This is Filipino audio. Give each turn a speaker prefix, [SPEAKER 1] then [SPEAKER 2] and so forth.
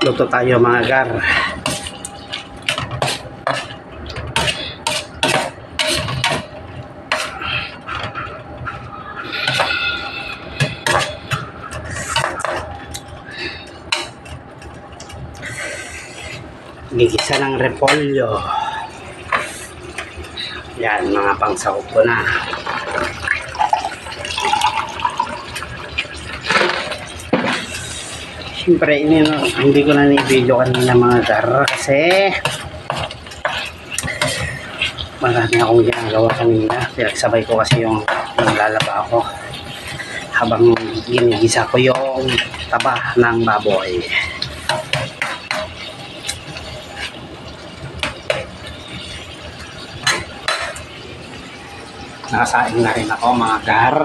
[SPEAKER 1] Luto tayo mga gar. Gigisa ng repolyo. Yan, mga pangsahog ko na. Siyempre, hindi ko na ni-video kanina mga gar kasi marami akong ginagawa kanina. Pinagsabay ko kasi yung lalaba ako habang ginigisa ko yung taba ng baboy. Nakasaing na rin ako mga gar.